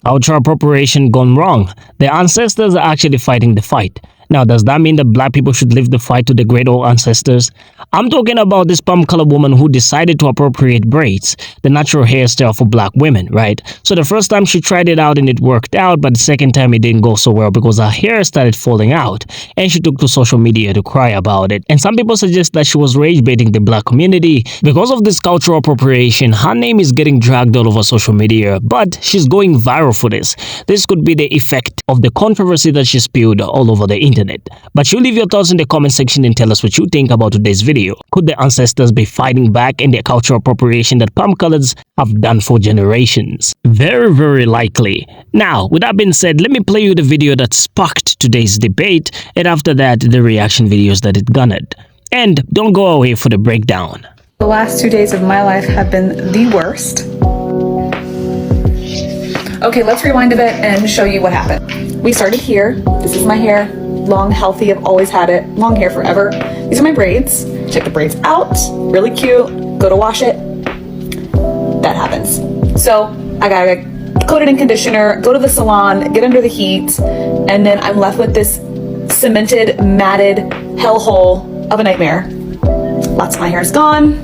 Cultural appropriation gone wrong. The ancestors are actually fighting the fight. Now, does that mean that black people should leave the fight to the great old ancestors? I'm talking about this palm-colored woman who decided to appropriate braids, the natural hairstyle for black women, right? So the first time she tried it out and it worked out, but the second time it didn't go so well because her hair started falling out, and she took to social media to cry about it. And some people suggest that she was rage baiting the black community. Because of this cultural appropriation, her name is getting dragged all over social media, but she's going viral for this. This could be the effect of the controversy that she spilled all over the internet. But you leave your thoughts in the comment section and tell us what you think about today's video. Could the ancestors be fighting back in the cultural appropriation that palm colors have done for generations? Very, very likely. Now, with that being said, let me play you the video that sparked today's debate, and after that, the reaction videos that it garnered. And don't go away for the breakdown. The last 2 days of my life have been the worst. Okay, let's rewind a bit and show you what happened. We started here. This is my hair. Long, healthy, I've always had it. Long hair forever. These are my braids. Check the braids out. Really cute. Go to wash it. That happens. So I gotta coat it in conditioner, go to the salon, get under the heat, and then I'm left with this cemented, matted hellhole of a nightmare. Lots of my hair is gone,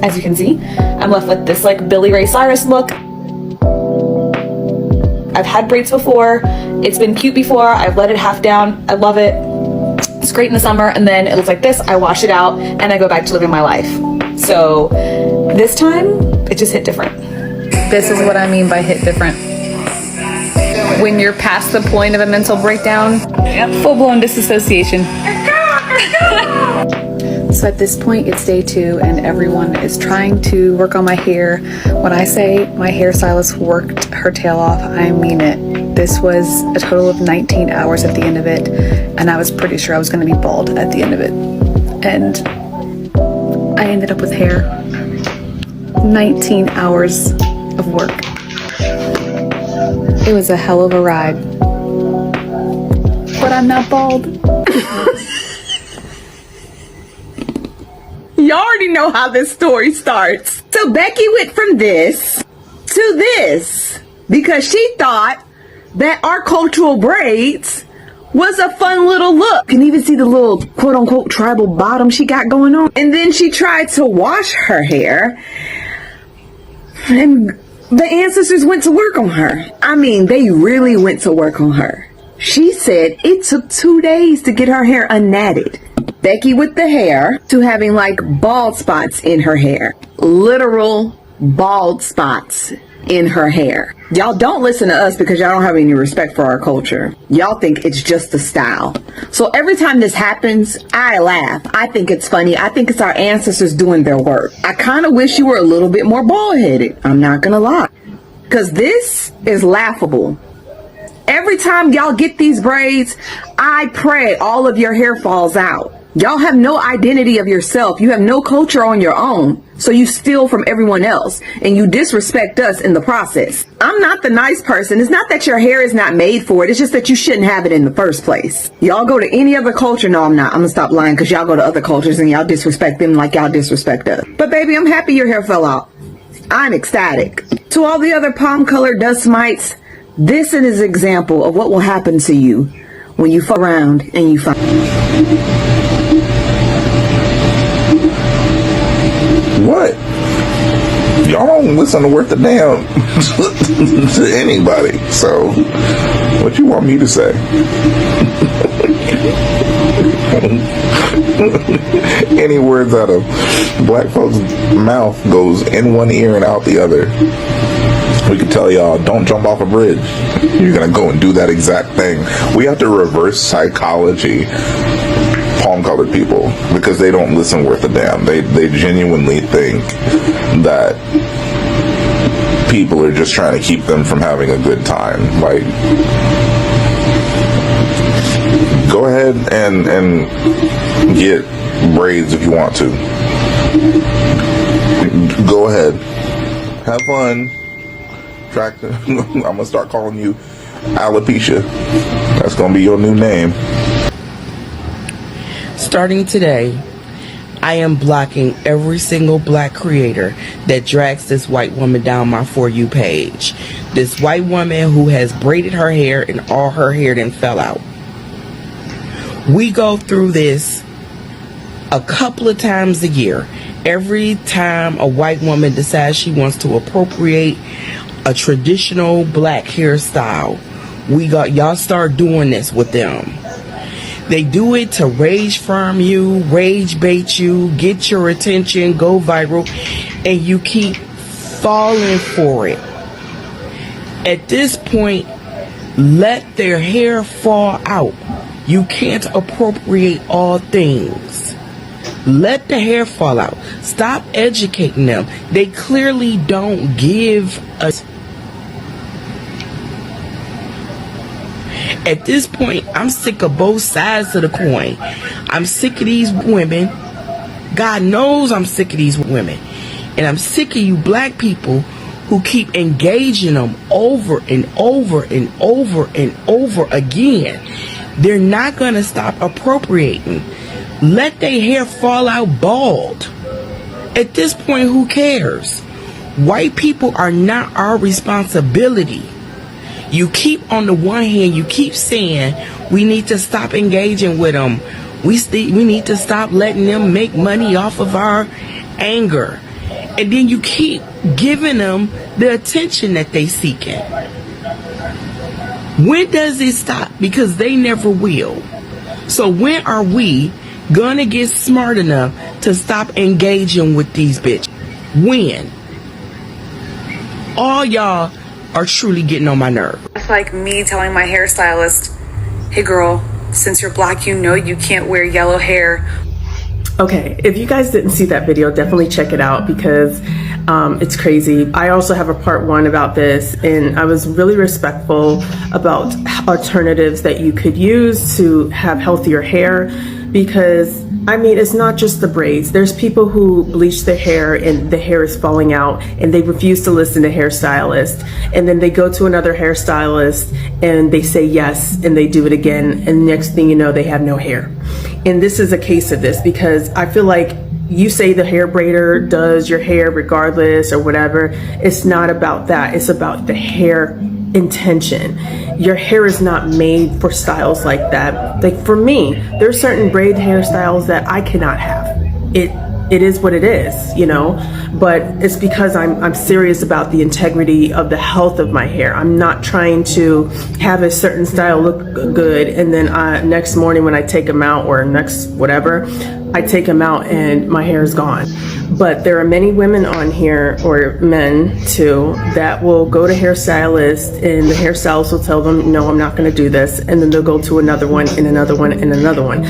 as you can see. I'm left with this like Billy Ray Cyrus look. I've had braids before. It's been cute before. I've let it half down. I love it. It's great in the summer, and then it looks like this. I wash it out and I go back to living my life. So this time it just hit different. This is what I mean by hit different. When you're past the point of a mental breakdown, full-blown disassociation. So at this point, it's day 2 and everyone is trying to work on my hair. When I say my hairstylist worked her tail off, I mean it. This was a total of 19 hours at the end of it, and I was pretty sure I was going to be bald at the end of it. And I ended up with hair. 19 hours of work. It was a hell of a ride. But I'm not bald. You already know how this story starts. So Becky went from this to this because she thought that our cultural braids was a fun little look. You can even see the little quote unquote tribal bottom she got going on. And then she tried to wash her hair and the ancestors went to work on her. I mean, they really went to work on her. She said it took 2 days to get her hair unnatted. Becky with the hair to having like bald spots in her hair. Literal bald spots in her hair. Y'all don't listen to us because y'all don't have any respect for our culture. Y'all think it's just a style. So every time this happens, I laugh. I think it's funny. I think it's our ancestors doing their work. I kind of wish you were a little bit more bald-headed. I'm not gonna lie. Because this is laughable. Every time y'all get these braids, I pray all of your hair falls out. Y'all have no identity of yourself. You have no culture on your own. So you steal from everyone else and you disrespect us in the process. I'm not the nice person. It's not that your hair is not made for it. It's just that you shouldn't have it in the first place. Y'all go to any other culture. No, I'm not. I'm gonna stop lying because y'all go to other cultures and y'all disrespect them like y'all disrespect us. But baby, I'm happy your hair fell out. I'm ecstatic. To all the other palm-colored dust mites, this is an example of what will happen to you when you fuck around and you find. What? Y'all don't listen to worth a damn to anybody. So, what you want me to say? Any words out of black folks' mouth goes in one ear and out the other. We can tell y'all, don't jump off a bridge. You're gonna go and do that exact thing. We have to reverse psychology palm-colored people because they don't listen worth a damn. They genuinely think that people are just trying to keep them from having a good time. Like, go ahead and get braids if you want to. Go ahead. Have fun. I'm gonna start calling you alopecia. That's gonna be your new name. Starting today, I am blocking every single black creator that drags this white woman down my For You page. This white woman who has braided her hair and all her hair then fell out. We go through this a couple of times a year. Every time a white woman decides she wants to appropriate a traditional black hairstyle, y'all start doing this with them. They do it to rage farm you, rage bait you, get your attention, go viral, and you keep falling for it. At this point, let their hair fall out. You can't appropriate all things. Let the hair fall out. Stop educating them. They clearly don't give us. At this point, I'm sick of both sides of the coin. I'm sick of these women. God knows I'm sick of these women. And I'm sick of you black people who keep engaging them over and over and over and over again. They're not going to stop appropriating. Let their hair fall out bald. At this point, who cares? White people are not our responsibility. You keep, on the one hand, you keep saying we need to stop engaging with them. We need to stop letting them make money off of our anger. And then you keep giving them the attention that they seeking. When does it stop? Because they never will. So when are we gonna get smart enough to stop engaging with these bitches? When? All y'all are truly getting on my nerve. It's like me telling my hairstylist, hey girl, since you're black, you know you can't wear yellow hair. Okay, if you guys didn't see that video, definitely check it out because it's crazy. I also have a part 1 about this, and I was really respectful about alternatives that you could use to have healthier hair because, I mean, it's not just the braids. There's people who bleach their hair and the hair is falling out and they refuse to listen to hairstylists. And then they go to another hairstylist and they say yes and they do it again. And next thing you know, they have no hair. And this is a case of this because I feel like you say the hair braider does your hair regardless or whatever. It's not about that. It's about the hair intention. Your hair is not made for styles like that. Like for me, there's certain braid hairstyles that I cannot have. It is what it is, you know, but it's because I'm serious about the integrity of the health of my hair. I'm not trying to have a certain style look good and then next morning when I take them out or next whatever, I take them out and my hair is gone. But there are many women on here, or men too, that will go to hairstylists and the hairstylist will tell them, no, I'm not going to do this. And then they'll go to another one and another one and another one.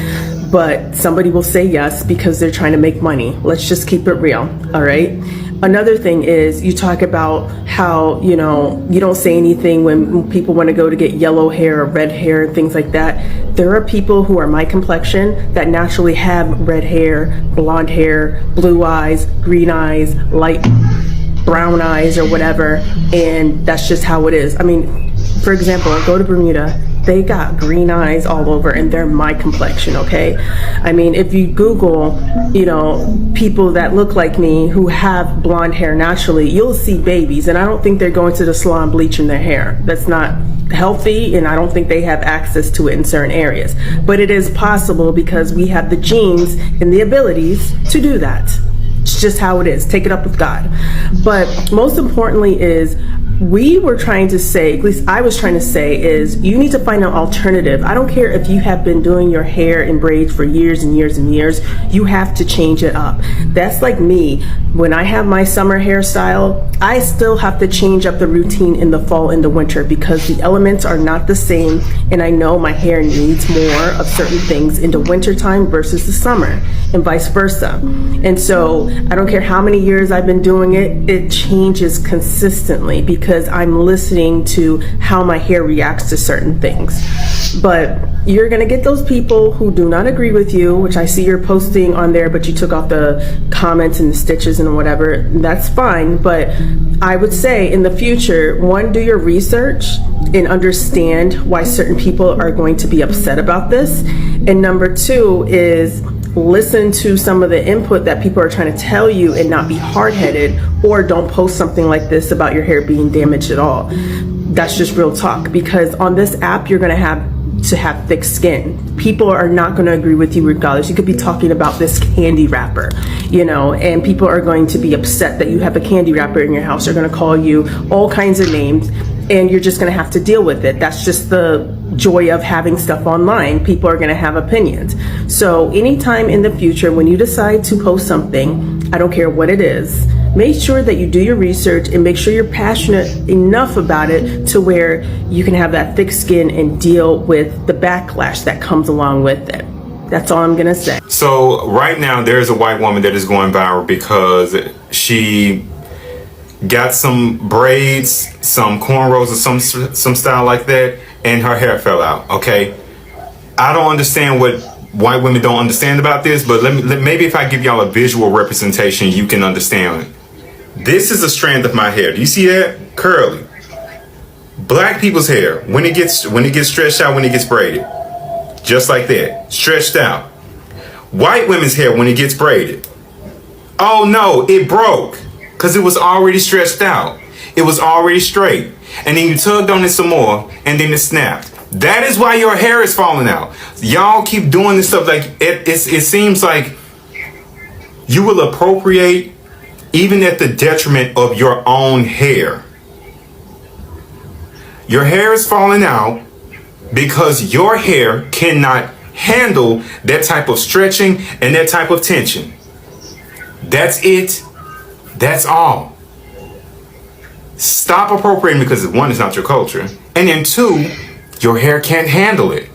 But somebody will say yes because they're trying to make money. Let's just keep it real, all right? Another thing is you talk about how, you know, you don't say anything when people want to go to get yellow hair or red hair and things like that. There are people who are my complexion that naturally have red hair, blonde hair, blue eyes, green eyes, light brown eyes or whatever, and that's just how it is. I mean, for example, I go to Bermuda, they got green eyes all over and they're my complexion, okay? I mean, if you Google, you know, people that look like me who have blonde hair naturally, you'll see babies, and I don't think they're going to the salon bleaching their hair. That's not healthy, and I don't think they have access to it in certain areas. But it is possible because we have the genes and the abilities to do that. It's just how it is. Take it up with God. But most importantly is, we were trying to say, at least I was trying to say, is you need to find an alternative. I don't care if you have been doing your hair in braids for years and years and years, you have to change it up. That's like me. When I have my summer hairstyle, I still have to change up the routine in the fall and the winter because the elements are not the same, and I know my hair needs more of certain things in the wintertime versus the summer, and vice versa. And so I don't care how many years I've been doing it, it changes consistently because I'm listening to how my hair reacts to certain things. But you're gonna get those people who do not agree with you, which I see you're posting on there, but you took off the comments and the stitches and whatever. That's fine, but I would say in the future, one, do your research and understand why certain people are going to be upset about this. And number two is listen to some of the input that people are trying to tell you and not be hard-headed, or don't post something like this about your hair being damaged at all. That's just real talk, because on this app you're going to have thick skin. People are not going to agree with you regardless. You could be talking about this candy wrapper, and people are going to be upset that you have a candy wrapper in your house. They're going to call you all kinds of names, and you're just going to have to deal with it. That's just the joy of having stuff online. People are going to have opinions. So anytime in the future when you decide to post something, I don't care what it is, make sure that you do your research and make sure you're passionate enough about it to where you can have that thick skin and deal with the backlash that comes along with it. That's all I'm going to say. So right now there's a white woman that is going viral because she got some braids, some cornrows, or some style like that, and her hair fell out. Okay, I don't understand what white women don't understand about this, but maybe if I give y'all a visual representation, you can understand. This is a strand of my hair. Do you see that? Curly. Black people's hair, when it gets stretched out, when it gets braided, just like that, stretched out. White women's hair, when it gets braided, oh no, it broke. Because it was already stretched out. It was already straight. And then you tugged on it some more, and then it snapped. That is why your hair is falling out. Y'all keep doing this stuff. Like it seems like you will appropriate even at the detriment of your own hair. Your hair is falling out because your hair cannot handle that type of stretching and that type of tension. That's it. That's all. Stop appropriating, because one, it's not your culture, and then two, your hair can't handle it.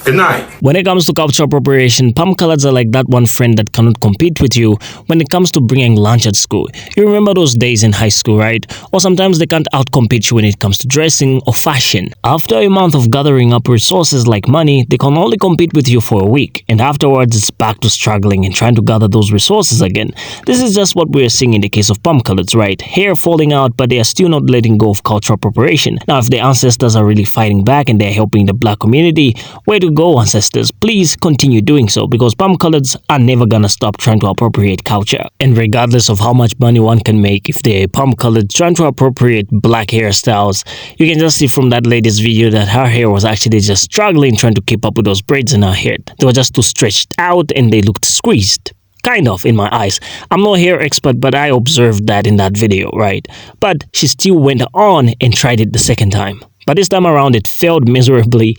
Good night. When it comes to culture appropriation, palm colors are like that one friend that cannot compete with you when it comes to bringing lunch at school. You remember those days in high school, right? Or sometimes they can't outcompete you when it comes to dressing or fashion. After a month of gathering up resources like money, they can only compete with you for a week, and afterwards it's back to struggling and trying to gather those resources again. This is just what we are seeing in the case of palm colors, right? Hair falling out, but they are still not letting go of cultural appropriation. Now, if the ancestors are really fighting back and they're helping the black community, way to go, ancestors. Please continue doing so, because palm colors are never gonna stop trying to appropriate culture. And regardless of how much money one can make, if they're palm colored trying to appropriate black hairstyles, you can just see from that lady's video that her hair was actually just struggling trying to keep up with those braids in her hair. They were just too stretched out and they looked squeezed. Kind of, in my eyes. I'm no hair expert, but I observed that in that video, right? But she still went on and tried it the second time. But this time around, it failed miserably.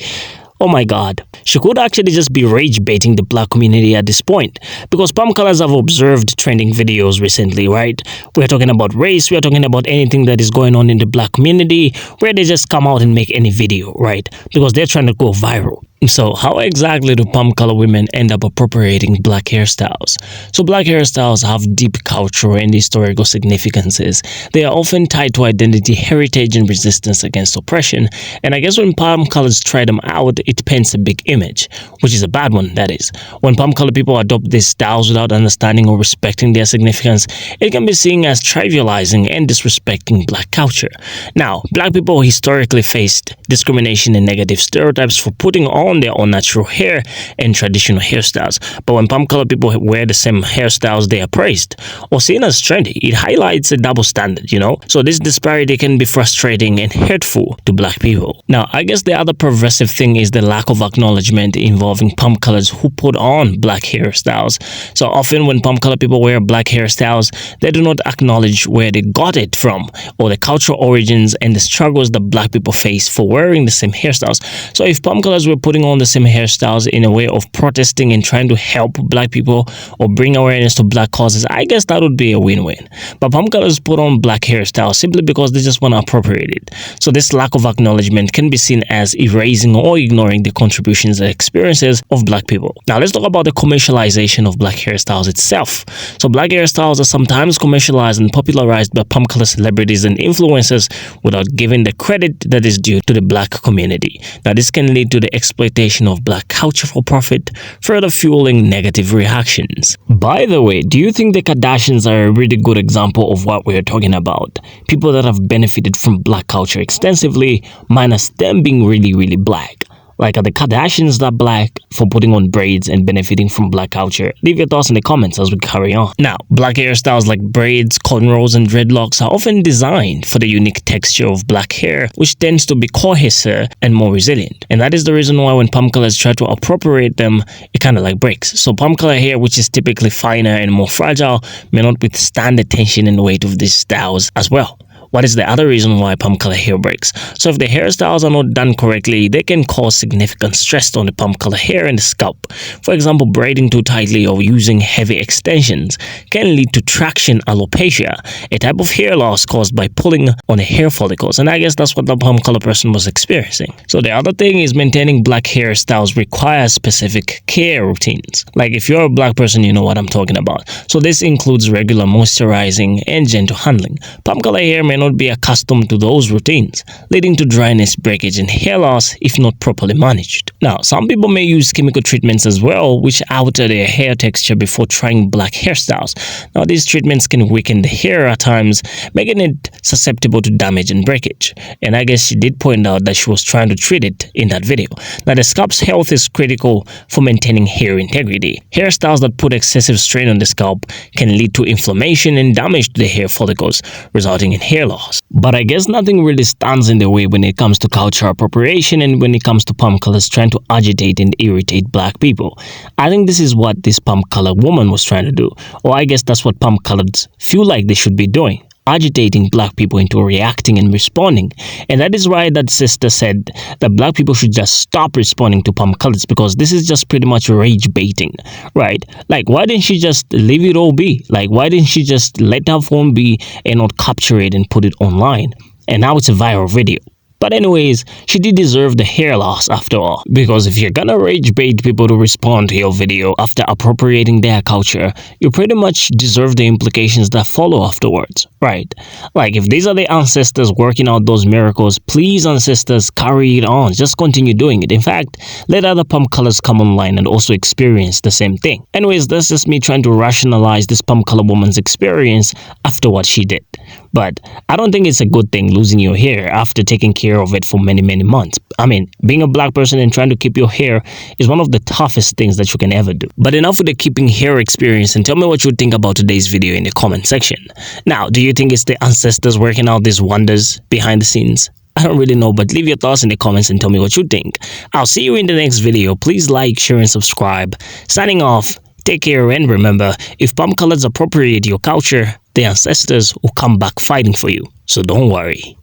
Oh my god. She could actually just be rage baiting the black community at this point, because palm colors have observed trending videos recently, right? We're talking about race, we're talking about anything that is going on in the black community, where they just come out and make any video, right? Because they're trying to go viral. So how exactly do palm color women end up appropriating black hairstyles? So black hairstyles have deep cultural and historical significances. They are often tied to identity, heritage, and resistance against oppression. And I guess when palm colors try them out, it paints a big image, which is a bad one, that is. When palm color people adopt these styles without understanding or respecting their significance, it can be seen as trivializing and disrespecting black culture. Now, black people historically faced discrimination and negative stereotypes for putting on their own natural hair and traditional hairstyles. But when palm color people wear the same hairstyles, they are praised or seen as trendy. It highlights a double standard, you know? So this disparity can be frustrating and hurtful to black people. Now, I guess the other pervasive thing is the lack of acknowledgement involving palm colors who put on black hairstyles. So often when palm color people wear black hairstyles, they do not acknowledge where they got it from or the cultural origins and the struggles that black people face for wearing the same hairstyles. So if palm colors were putting on the same hairstyles in a way of protesting and trying to help black people or bring awareness to black causes, I guess that would be a win-win. But palm colors put on black hairstyles simply because they just want to appropriate it. So this lack of acknowledgement can be seen as erasing or ignoring the contributions and experiences of black people. Now let's talk about the commercialization of black hairstyles itself. So black hairstyles are sometimes commercialized and popularized by palm color celebrities and influencers without giving the credit that is due to the black community. Now this can lead to the exploitation of black culture for profit, further fueling negative reactions. By the way, do you think the Kardashians are a really good example of what we're talking about? People that have benefited from black culture extensively, minus them being really, really black. Like, are the Kardashians that black for putting on braids and benefiting from black culture? Leave your thoughts in the comments as we carry on. Now, black hairstyles like braids, cornrows, and dreadlocks are often designed for the unique texture of black hair, which tends to be cohesive and more resilient. And that is the reason why when palm colors try to appropriate them, it kind of like breaks. So palm color hair, which is typically finer and more fragile, may not withstand the tension and weight of these styles as well. What is the other reason why palm color hair breaks? So if the hairstyles are not done correctly, they can cause significant stress on the palm color hair and the scalp. For example, braiding too tightly or using heavy extensions can lead to traction alopecia, a type of hair loss caused by pulling on the hair follicles. And I guess that's what the palm color person was experiencing. So the other thing is maintaining black hairstyles requires specific care routines. Like if you're a black person, you know what I'm talking about. So this includes regular moisturizing and gentle handling. Palm color hair may not be accustomed to those routines, leading to dryness, breakage, and hair loss if not properly managed. Now, some people may use chemical treatments as well, which alter their hair texture before trying black hairstyles. Now, these treatments can weaken the hair at times, making it susceptible to damage and breakage. And I guess she did point out that she was trying to treat it in that video. Now, the scalp's health is critical for maintaining hair integrity. Hairstyles that put excessive strain on the scalp can lead to inflammation and damage to the hair follicles, resulting in hair loss. But I guess nothing really stands in the way when it comes to cultural appropriation and when it comes to palm colors trying to agitate and irritate black people. I think this is what this palm color woman was trying to do, or I guess that's what palm colors feel like they should be doing, agitating black people into reacting and responding. And that is why that sister said that black people should just stop responding to palm colors, because this is just pretty much rage baiting, right? Like, why didn't she just leave it all be? Like, why didn't she just let her phone be and not capture it and put it online? And now it's a viral video. But anyways, she did deserve the hair loss after all, because if you're gonna rage bait people to respond to your video after appropriating their culture, you pretty much deserve the implications that follow afterwards, right? Like, if these are the ancestors working out those miracles, please ancestors, carry it on, just continue doing it. In fact, let other palm colors come online and also experience the same thing. Anyways, that's just me trying to rationalize this palm color woman's experience after what she did. But I don't think it's a good thing losing your hair after taking care of it for many months. I mean, being a black person and trying to keep your hair is one of the toughest things that you can ever do. But enough with the keeping hair experience, and tell me what you think about today's video in the comment section. Now, do you think it's the ancestors working out these wonders behind the scenes? I don't really know, but leave your thoughts in the comments and tell me what you think. I'll see you in the next video. Please like, share, and subscribe. Signing off. Take care, and remember, if palm colors appropriate your culture, the ancestors will come back fighting for you. So don't worry.